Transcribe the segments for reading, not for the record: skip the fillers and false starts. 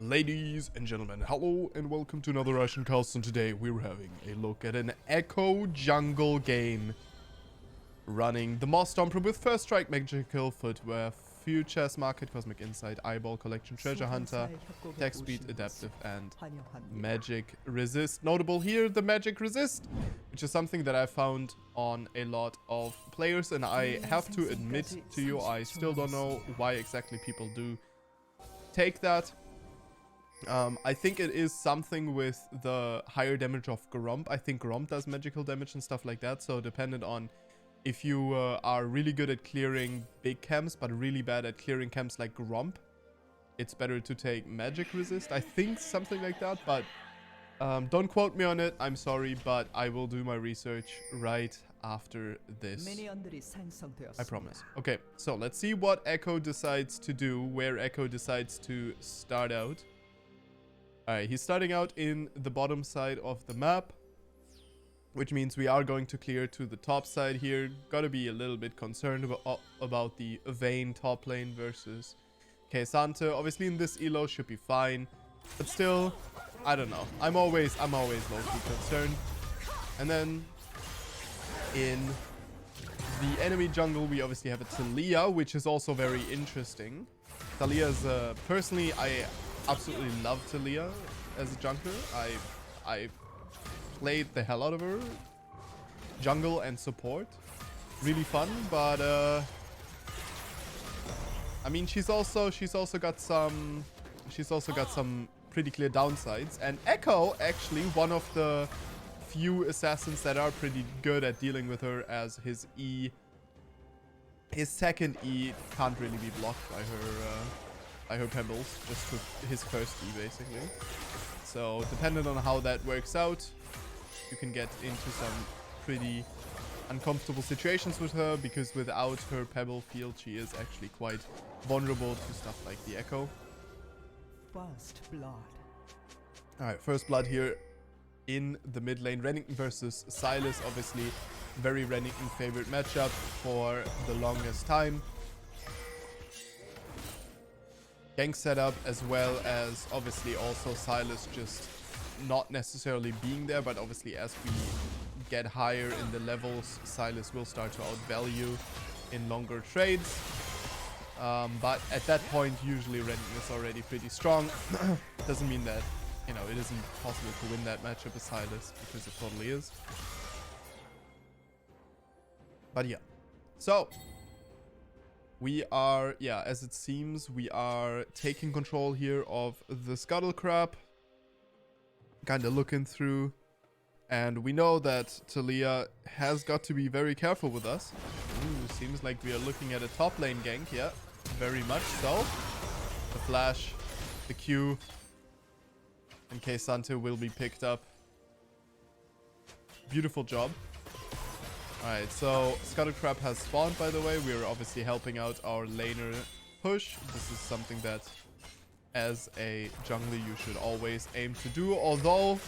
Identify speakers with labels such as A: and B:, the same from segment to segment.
A: Ladies and gentlemen, hello and welcome to another Russian cast, and today we're having a look at an Ekko jungle game running the Moss Stomper with First Strike, Magical Footwear, Futures Market, Cosmic Insight, Eyeball Collection, Treasure Hunter, Attack Speed, Adaptive, and Magic Resist. Notable here, the Magic Resist, which is something that I found on a lot of players, and I have to admit to you, I still don't know why exactly people do take that. I think it is something with the higher damage of Gromp. I think Gromp does magical damage and stuff like that. So dependent on if you are really good at clearing big camps, but really bad at clearing camps like Gromp, it's better to take magic resist. I think something like that, but don't quote me on it. I'm sorry, but I will do my research right after this. I promise. Okay, so let's see what Ekko decides to do, where Ekko decides to start out. Alright, he's starting out in the bottom side of the map, which means we are going to clear to the top side here. Gotta be a little bit concerned about the Vayne top lane versus Santa. Obviously in this elo should be fine, but still, I don't know. I'm always low-key concerned. And then in the enemy jungle, we obviously have a Talia, which is also very interesting. Talia is, personally, I absolutely love Talia as a jungler. I played the hell out of her. Jungle and support. Really fun, but I mean she's also got some pretty clear downsides. And Ekko, actually one of the few assassins that are pretty good at dealing with her, as his second E can't really be blocked by her pebbles, just with his first E basically. So depending on how that works out, you can get into some pretty uncomfortable situations with her, because without her pebble field she is actually quite vulnerable to stuff like the Ekko.
B: First blood.
A: Alright, first blood here in the mid lane. Renekton versus Sylas, obviously very Renekton favorite matchup for the longest time. Gank setup, as well as obviously also Sylas just not necessarily being there, but obviously as we get higher in the levels, Sylas will start to outvalue in longer trades. But at that point, usually Renekton is already pretty strong. Doesn't mean that, you know, it isn't possible to win that matchup with Sylas, because it totally is. But yeah, so we are, yeah, as it seems, we are taking control here of the Scuttle Crab. Kind of looking through. And we know that Talia has got to be very careful with us. Ooh, seems like we are looking at a top lane gank. Yeah, very much so. The flash, the Q, in case Santa will be picked up. Beautiful job. Alright, so Scuttle Crab has spawned, by the way. We're obviously helping out our laner push. This is something that, as a jungler, you should always aim to do. Although,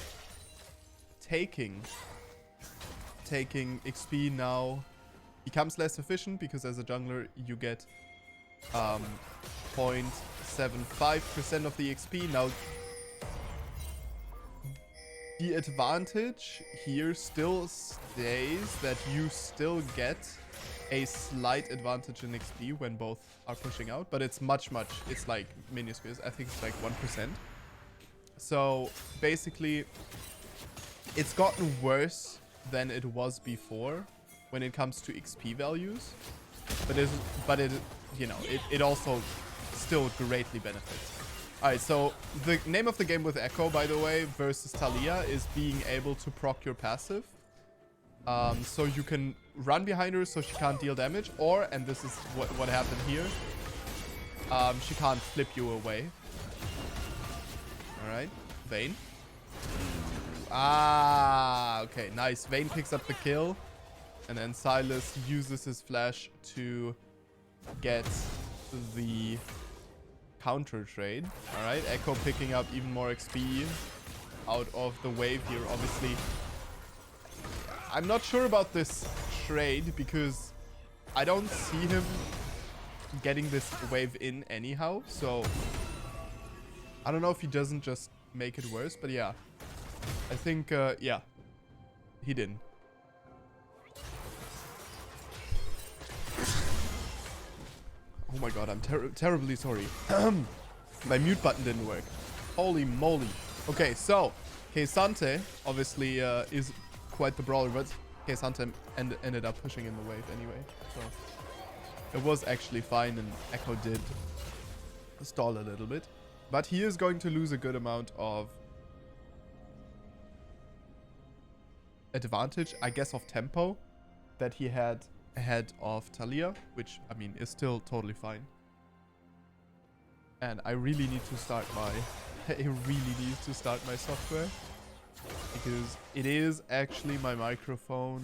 A: taking XP now becomes less efficient, because as a jungler, you get 0.75% of the XP. Now, the advantage here still stays that you still get a slight advantage in XP when both are pushing out, but it's it's like minuscule. I think it's like 1%. So basically, it's gotten worse than it was before when it comes to XP values, but it you know, it also still greatly benefits. Alright, so the name of the game with Ekko, by the way, versus Talia is being able to proc your passive. So you can run behind her so she can't deal damage, or, and this is what happened here, she can't flip you away. Alright, Vayne. Ah, okay, nice. Vayne picks up the kill, and then Sylas uses his flash to get the counter trade. Alright, Ekko picking up even more XP out of the wave here, obviously. I'm not sure about this trade, because I don't see him getting this wave in anyhow, so I don't know if he doesn't just make it worse, but yeah. I think, yeah. He didn't. Oh my god, I'm terribly sorry. My mute button didn't work. Holy moly. Okay, so Keisante obviously is quite the brawler, but Keisante ended up pushing in the wave anyway. So it was actually fine, and Ekko did stall a little bit. But he is going to lose a good amount of advantage, I guess, of tempo that he had ahead of Talia, which, I mean, is still totally fine. And I really need to start my... I really need to start my software. Because it is actually my microphone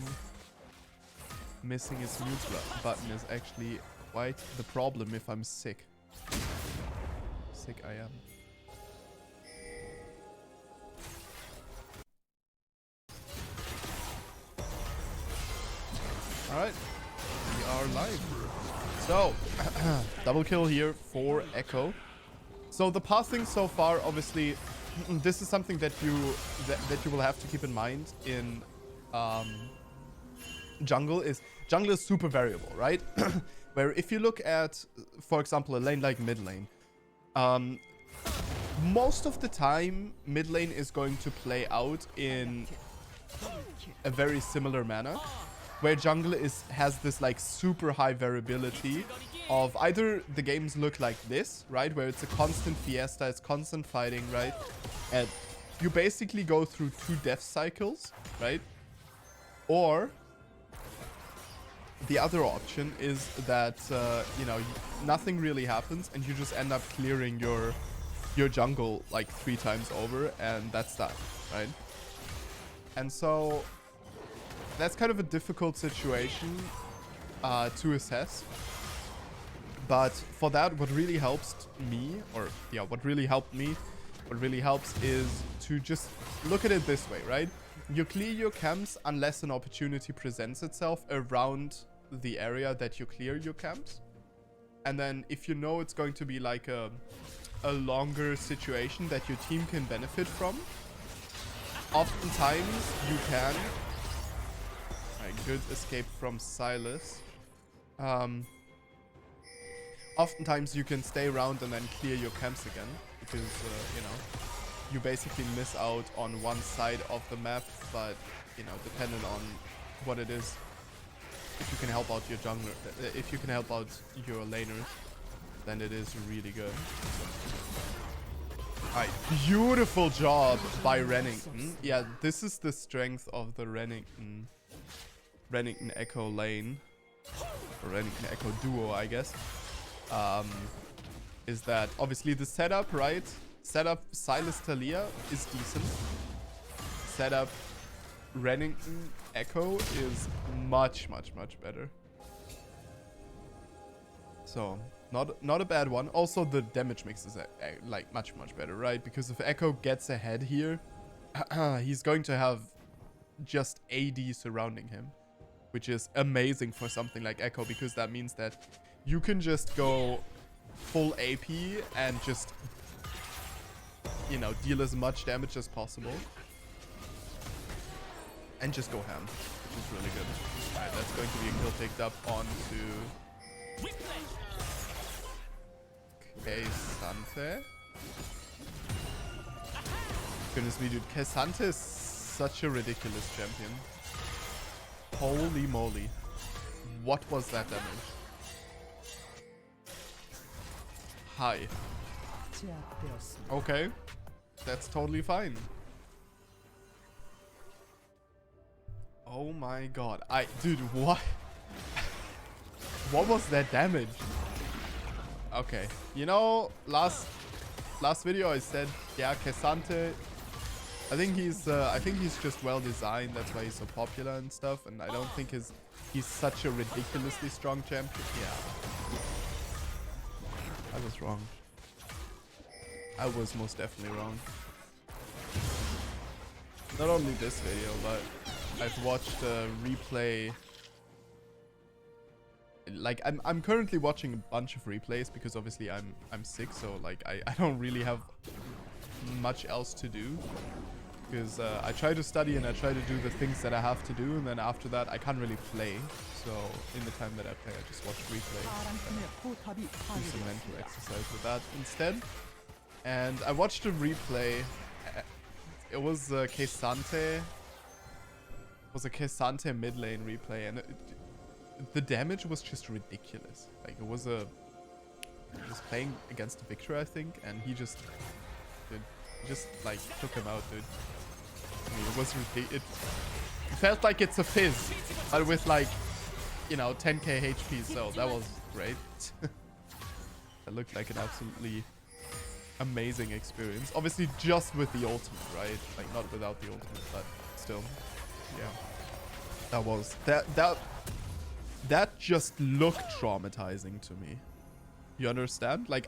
A: missing its mute button is actually quite the problem if I'm sick. Sick I am. Alright. We are live. So, double kill here for Ekko. So the passing so far, obviously, this is something that you will have to keep in mind in jungle is super variable, right? Where if you look at, for example, a lane like mid lane, most of the time mid lane is going to play out in a very similar manner, where jungle has this like super high variability of either the games look like this, right, where it's a constant fiesta, it's constant fighting, right, and you basically go through 2 death cycles, right, or the other option is that you know, nothing really happens and you just end up clearing your jungle like 3 times over, and that's that, right? And so that's kind of a difficult situation to assess. But for that, what really helps me, or yeah, what really helps is to just look at it this way, right? You clear your camps unless an opportunity presents itself around the area that you clear your camps. And then if you know it's going to be like a longer situation that your team can benefit from, oftentimes you can... Good escape from Silas. Oftentimes you can stay around and then clear your camps again, because you know, you basically miss out on one side of the map, but you know, depending on what it is, if you can help out your jungler, if you can help out your laners, then it is really good. Alright, beautiful job by Renekton. Yeah, this is the strength of the Renekton Ekko lane, or Renekton Ekko duo, I guess, is that obviously the setup, right? Setup Silas Talia is decent. Setup Renekton Ekko is much better. So not a bad one. Also the damage mix is like much better, right? Because if Ekko gets ahead here, he's going to have just AD surrounding him, which is amazing for something like Ekko, because that means that you can just go full AP and just, you know, deal as much damage as possible and just go ham, which is really good. Alright, that's going to be a kill picked up onto Keisante. Goodness me, dude, Keisante is such a ridiculous champion. Holy moly. What was that damage? Hi. Okay. That's totally fine. Oh my god. Dude, what? What was that damage? Okay. You know, last video I said, yeah, Keisante, I think he's just well designed. That's why he's so popular and stuff. And I don't think he's such a ridiculously strong champion. Yeah, I was wrong. I was most definitely wrong. Not only this video, but I've watched a replay. Like I'm currently watching a bunch of replays because obviously I'm sick, so like I don't really have much else to do. Because I try to study and I try to do the things that I have to do. And then after that, I can't really play. So in the time that I play, I just watch replay. Do some mental exercise with that instead. And I watched a replay. It was Kesante. It was a Kesante mid lane replay. And the damage was just ridiculous. Like, it was a... He was playing against a Victor, I think. And he just... Dude, just, like, took him out, dude. I mean, it was ridiculous. It felt like it's a Fizz. But with, like, you know, 10k HP. So that was great. That looked like an absolutely amazing experience. Obviously, just with the ultimate, right? Like, not without the ultimate, but still. Yeah. That was... That just looked traumatizing to me. You understand? Like,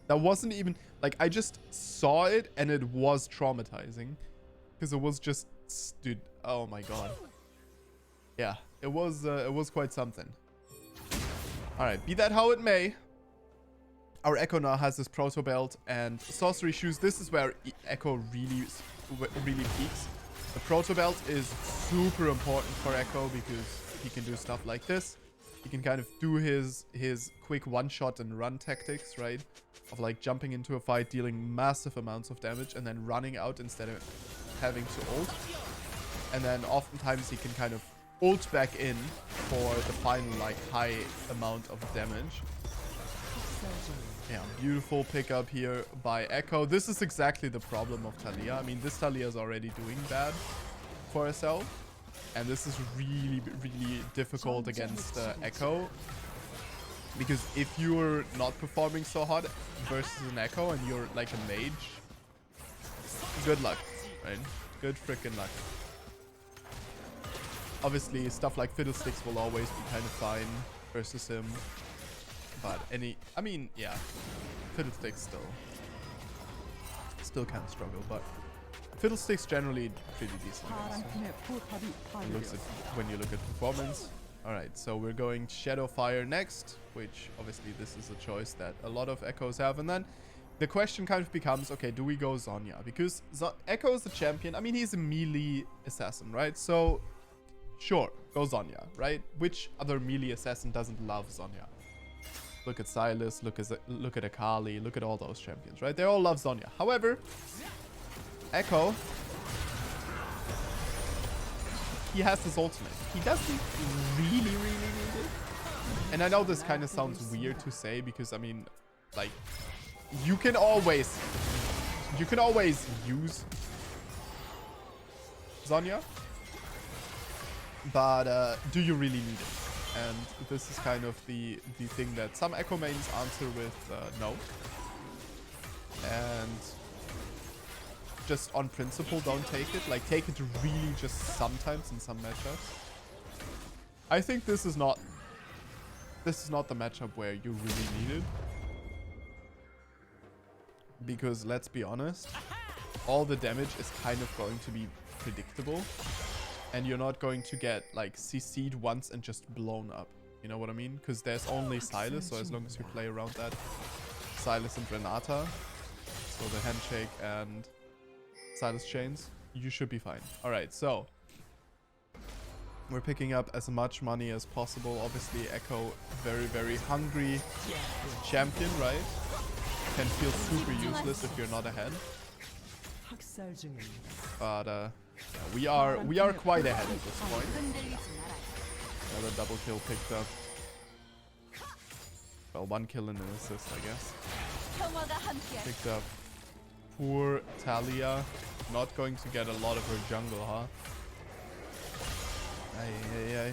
A: that wasn't even... Like, I just saw it and it was traumatizing. Because it was just... Dude, oh my god. Yeah, it was quite something. Alright, be that how it may. Our Ekko now has this Proto Belt and Sorcery Shoes. This is where Ekko really peaks. The Proto Belt is super important for Ekko because he can do stuff like this. He can kind of do his quick one-shot and run tactics, right? Of like jumping into a fight, dealing massive amounts of damage, and then running out instead of having to ult. And then oftentimes he can kind of ult back in for the final like high amount of damage. Yeah, beautiful pickup here by Ekko. This is exactly the problem of Talia. I mean, this Talia is already doing bad for herself. And this is really, really difficult against Ekko. Because if you're not performing so hot versus an Ekko and you're like a mage, good luck, right? Good freaking luck. Obviously, stuff like Fiddlesticks will always be kind of fine versus him. But I mean, yeah, Fiddlesticks still can struggle, but Fiddlesticks generally pretty decent. So when you look at performance. Alright, so we're going Shadow Fire next, which obviously this is a choice that a lot of Echoes have. And then the question kind of becomes, okay, do we go Zhonya? Because Ekko is the champion. I mean, he's a melee assassin, right? So, sure, go Zhonya, right? Which other melee assassin doesn't love Zhonya? Look at Sylas, look at Akali, look at all those champions, right? They all love Zhonya. However, Ekko, he has his ultimate. He doesn't really need it. And I know this kind of sounds weird to say because, I mean, like, you can always use Zhonya, but do you really need it? And this is kind of the thing that some Ekko mains answer with no. And just on principle, don't take it. Like, take it really just sometimes in some matchups. I think this is not the matchup where you really need it. Because let's be honest, all the damage is kind of going to be predictable. And you're not going to get, like, CC'd once and just blown up. You know what I mean? Because there's only Sylas, so as long as you play around that. Sylas and Renata. So the handshake and Sylas chains. You should be fine. Alright, so. We're picking up as much money as possible. Obviously, Ekko, very, very hungry champion, right? Can feel super useless if you're not ahead. But, yeah, we are quite ahead at this point. Another double kill picked up. Well, one kill and an assist, I guess. Picked up poor Talia. Not going to get a lot of her jungle, huh? Ay.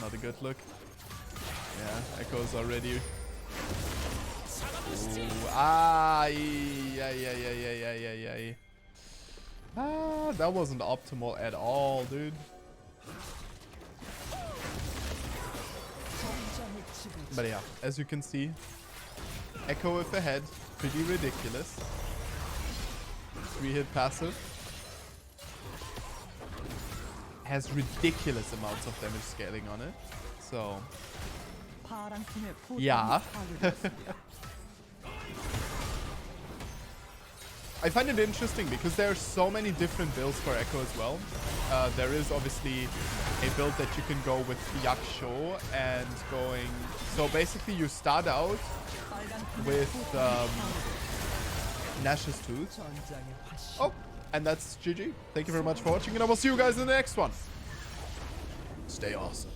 A: Not a good look. Yeah, Ekko's already. Ooh, ay. Ah, that wasn't optimal at all, dude. But yeah, as you can see, Ekko with the head, pretty ridiculous. 3-hit passive. Has ridiculous amounts of damage scaling on it. So, yeah. I find it interesting because there are so many different builds for Ekko as well. There is obviously a build that you can go with Yaksho and going... So basically you start out with Nash's Tooth. Oh, and that's GG. Thank you very much for watching, and I will see you guys in the next one. Stay awesome.